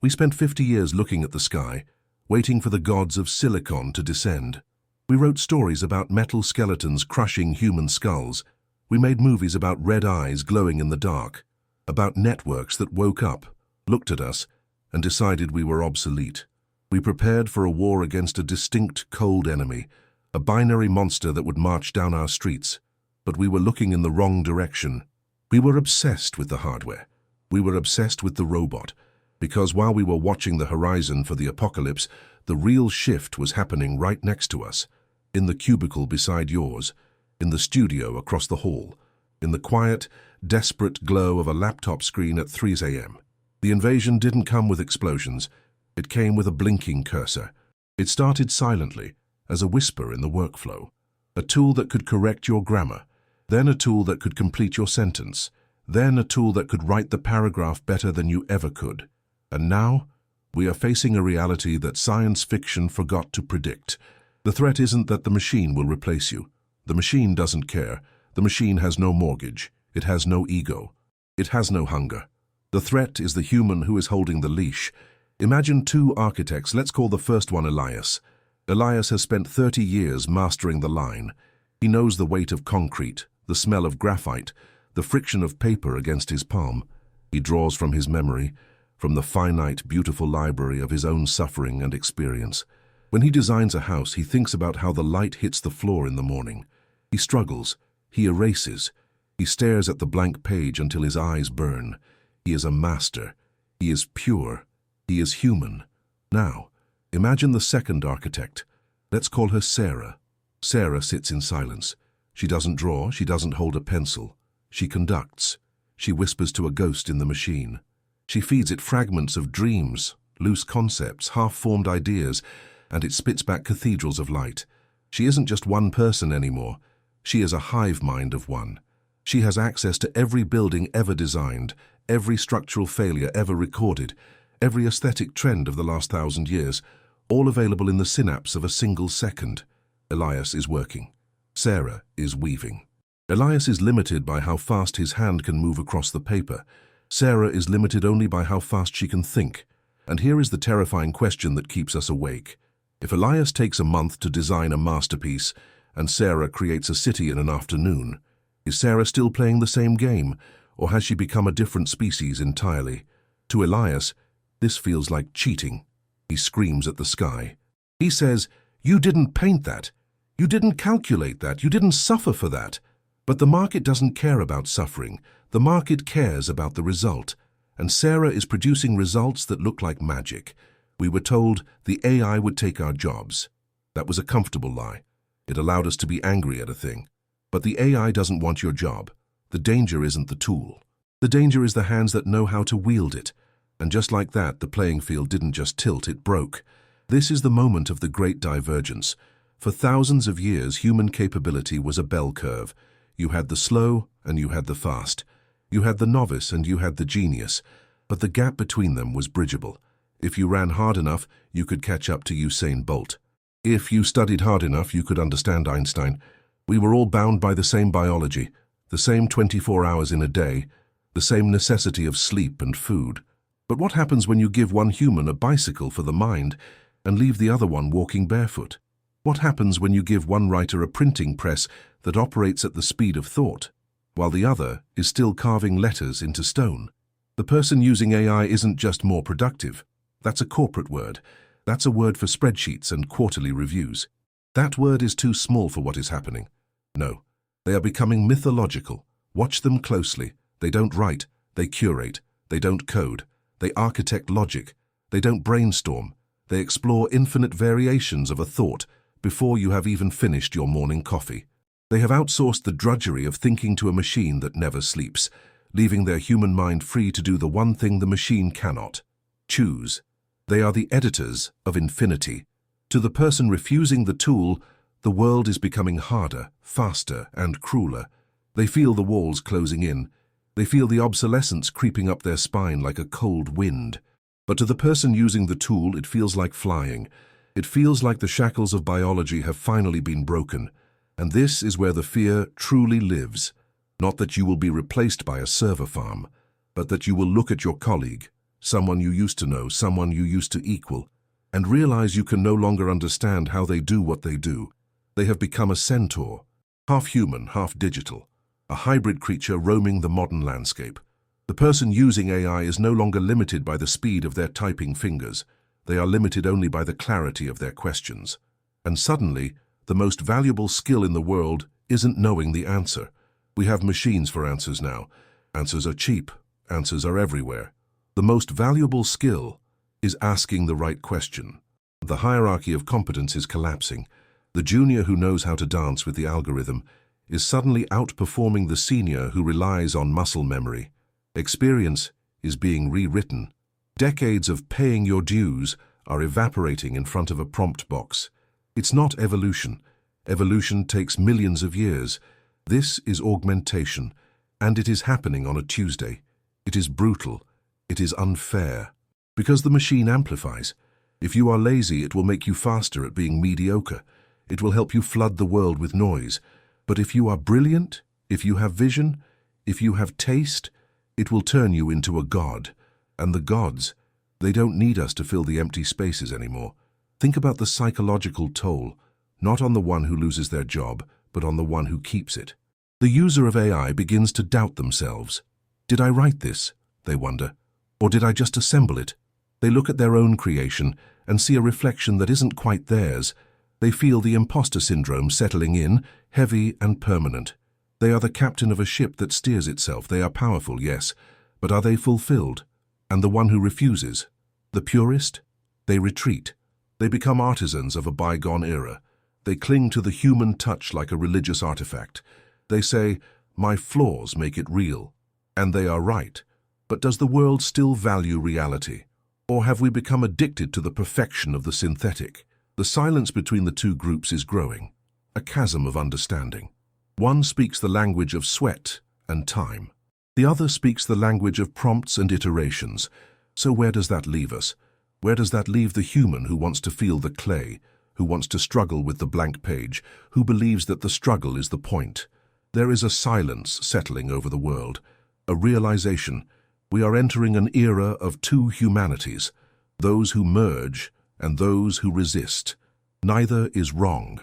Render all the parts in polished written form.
We spent 50 years looking at the sky, waiting for the gods of silicon to descend. We wrote stories about metal skeletons crushing human skulls. We made movies about red eyes glowing in the dark, about networks that woke up, looked at us, and decided we were obsolete. We prepared for a war against a distinct, cold enemy, a binary monster that would march down our streets. But we were looking in the wrong direction. We were obsessed with the hardware. We were obsessed with the robot, because while we were watching the horizon for the apocalypse, the real shift was happening right next to us, in the cubicle beside yours, in the studio across the hall, in the quiet, desperate glow of a laptop screen at 3 a.m. The invasion didn't come with explosions. It came with a blinking cursor. It started silently, as a whisper in the workflow. A tool that could correct your grammar, then a tool that could complete your sentence, then a tool that could write the paragraph better than you ever could. And now, we are facing a reality that science fiction forgot to predict. The threat isn't that the machine will replace you. The machine doesn't care. The machine has no mortgage. It has no ego. It has no hunger. The threat is the human who is holding the leash. Imagine two architects. Let's call the first one Elias. Elias has spent 30 years mastering the line. He knows the weight of concrete, the smell of graphite, the friction of paper against his palm. He draws from his memory, from the finite, beautiful library of his own suffering and experience. When he designs a house, he thinks about how the light hits the floor in the morning. He struggles. He erases. He stares at the blank page until his eyes burn. He is a master. He is pure. He is human. Now, imagine the second architect. Let's call her Sarah. Sarah sits in silence. She doesn't draw. She doesn't hold a pencil. She conducts. She whispers to a ghost in the machine. She feeds it fragments of dreams, loose concepts, half-formed ideas, and it spits back cathedrals of light. She isn't just one person anymore. She is a hive mind of one. She has access to every building ever designed, every structural failure ever recorded, every aesthetic trend of the last 1,000 years, all available in the synapse of a single second. Elias is working. Sarah is weaving. Elias is limited by how fast his hand can move across the paper. Sarah is limited only by how fast she can think. And here is the terrifying question that keeps us awake. If Elias takes a month to design a masterpiece, and Sarah creates a city in an afternoon, is Sarah still playing the same game, or has she become a different species entirely? To Elias, this feels like cheating. He screams at the sky. He says, "You didn't paint that. You didn't calculate that. You didn't suffer for that." But the market doesn't care about suffering. The market cares about the result. And Sarah is producing results that look like magic. We were told the AI would take our jobs. That was a comfortable lie. It allowed us to be angry at a thing. But the AI doesn't want your job. The danger isn't the tool. The danger is the hands that know how to wield it. And just like that, the playing field didn't just tilt, it broke. This is the moment of the Great Divergence. For thousands of years, human capability was a bell curve. You had the slow and you had the fast. You had the novice and you had the genius. But the gap between them was bridgeable. If you ran hard enough, you could catch up to Usain Bolt. If you studied hard enough, you could understand Einstein. We were all bound by the same biology, the same 24 hours in a day, the same necessity of sleep and food. But what happens when you give one human a bicycle for the mind and leave the other one walking barefoot? What happens when you give one writer a printing press that operates at the speed of thought, while the other is still carving letters into stone? The person using AI isn't just more productive. That's a corporate word. That's a word for spreadsheets and quarterly reviews. That word is too small for what is happening. No, they are becoming mythological. Watch them closely. They don't write, they curate. They don't code, they architect logic. They don't brainstorm, they explore infinite variations of a thought before you have even finished your morning coffee. They have outsourced the drudgery of thinking to a machine that never sleeps, leaving their human mind free to do the one thing the machine cannot: choose. They are the editors of infinity. To the person refusing the tool, the world is becoming harder, faster, and crueler. They feel the walls closing in. They feel the obsolescence creeping up their spine like a cold wind. But to the person using the tool, it feels like flying. It feels like the shackles of biology have finally been broken. And this is where the fear truly lives. Not that you will be replaced by a server farm, but that you will look at your colleague, someone you used to know, someone you used to equal, and realize you can no longer understand how they do what they do. They have become a centaur, half human, half digital, a hybrid creature roaming the modern landscape. The person using AI is no longer limited by the speed of their typing fingers. They are limited only by the clarity of their questions. And suddenly, the most valuable skill in the world isn't knowing the answer. We have machines for answers now. Answers are cheap. Answers are everywhere. The most valuable skill is asking the right question. The hierarchy of competence is collapsing. The junior who knows how to dance with the algorithm is suddenly outperforming the senior who relies on muscle memory. Experience is being rewritten. Decades of paying your dues are evaporating in front of a prompt box. It's not evolution. Evolution takes millions of years. This is augmentation, and it is happening on a Tuesday. It is brutal. It is unfair. Because the machine amplifies. If you are lazy, it will make you faster at being mediocre. It will help you flood the world with noise. But if you are brilliant, if you have vision, if you have taste, it will turn you into a god. And the gods, they don't need us to fill the empty spaces anymore. Think about the psychological toll, not on the one who loses their job, but on the one who keeps it. The user of AI begins to doubt themselves. Did I write this? They wonder. Or did I just assemble it? They look at their own creation and see a reflection that isn't quite theirs. They feel the imposter syndrome settling in, heavy and permanent. They are the captain of a ship that steers itself. They are powerful, yes, but are they fulfilled? And the one who refuses? The purist? They retreat. They become artisans of a bygone era. They cling to the human touch like a religious artifact. They say, my flaws make it real. And they are right. But does the world still value reality? Or have we become addicted to the perfection of the synthetic? The silence between the two groups is growing, a chasm of understanding. One speaks the language of sweat and time. The other speaks the language of prompts and iterations. So where does that leave us? Where does that leave the human who wants to feel the clay, who wants to struggle with the blank page, who believes that the struggle is the point? There is a silence settling over the world, a realization. We are entering an era of two humanities, those who merge and those who resist. Neither is wrong.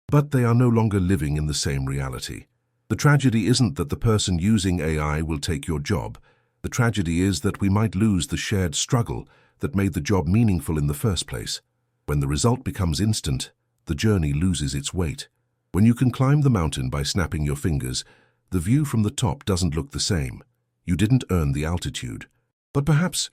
But they are no longer living in the same reality. The tragedy isn't that the person using AI will take your job. The tragedy is that we might lose the shared struggle that made the job meaningful in the first place. When the result becomes instant, the journey loses its weight. When you can climb the mountain by snapping your fingers, the view from the top doesn't look the same. You didn't earn the altitude. But perhaps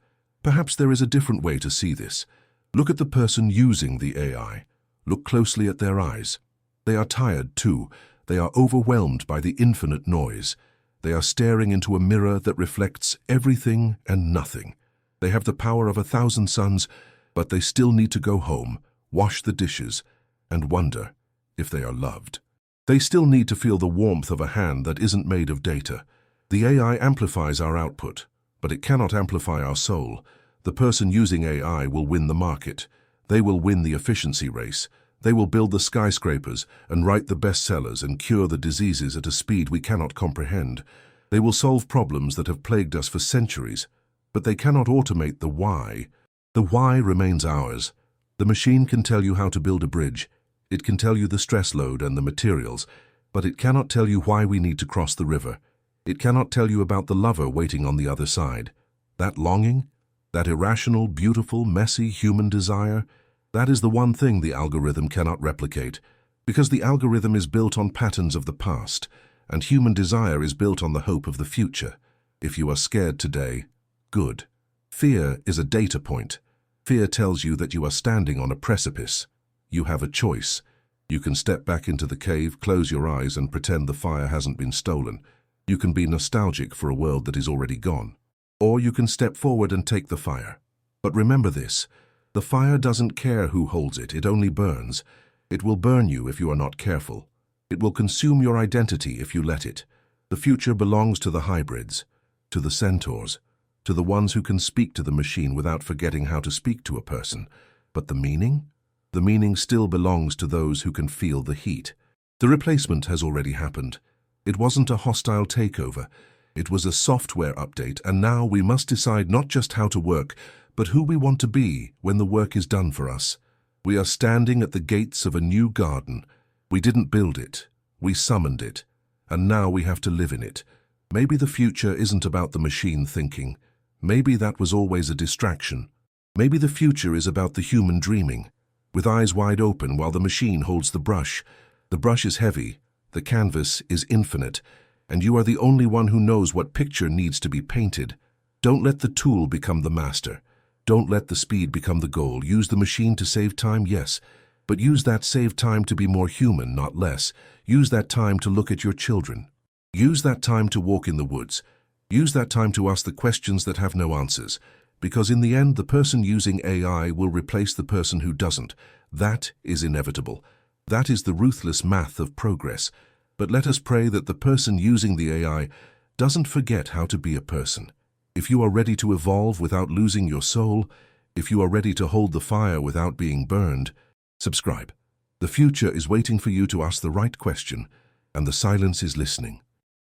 there is a different way to see this. Look at the person using the AI. Look closely at their eyes. They are tired too. They are overwhelmed by the infinite noise. They are staring into a mirror that reflects everything and nothing. They have the power of 1,000 suns, but they still need to go home, wash the dishes, and wonder if they are loved. They still need to feel the warmth of a hand that isn't made of data. The AI amplifies our output, but it cannot amplify our soul. The person using AI will win the market. They will win the efficiency race. They will build the skyscrapers and write the bestsellers and cure the diseases at a speed we cannot comprehend. They will solve problems that have plagued us for centuries, but they cannot automate the why. The why remains ours. The machine can tell you how to build a bridge. It can tell you the stress load and the materials, but it cannot tell you why we need to cross the river. It cannot tell you about the lover waiting on the other side. That longing, that irrational, beautiful, messy human desire, that is the one thing the algorithm cannot replicate, because the algorithm is built on patterns of the past, and human desire is built on the hope of the future. If you are scared today, good. Fear is a data point. Fear tells you that you are standing on a precipice. You have a choice. You can step back into the cave, close your eyes, and pretend the fire hasn't been stolen. You can be nostalgic for a world that is already gone. Or you can step forward and take the fire. But remember this. The fire doesn't care who holds it, it only burns. It will burn you if you are not careful. It will consume your identity if you let it. The future belongs to the hybrids, to the centaurs, to the ones who can speak to the machine without forgetting how to speak to a person. But the meaning? The meaning still belongs to those who can feel the heat. The replacement has already happened. It wasn't a hostile takeover. It was a software update, and now we must decide not just how to work, but who we want to be when the work is done for us. We are standing at the gates of a new garden. We didn't build it, we summoned it, and now we have to live in it. Maybe the future isn't about the machine thinking. Maybe that was always a distraction. Maybe the future is about the human dreaming, with eyes wide open while the machine holds the brush. The brush is heavy, the canvas is infinite, and you are the only one who knows what picture needs to be painted. Don't let the tool become the master. Don't let the speed become the goal. Use the machine to save time, yes, but use that saved time to be more human, not less. Use that time to look at your children. Use that time to walk in the woods. Use that time to ask the questions that have no answers, because in the end, the person using AI will replace the person who doesn't. That is inevitable. That is the ruthless math of progress. But let us pray that the person using the AI doesn't forget how to be a person. If you are ready to evolve without losing your soul, if you are ready to hold the fire without being burned, subscribe. The future is waiting for you to ask the right question, and the silence is listening.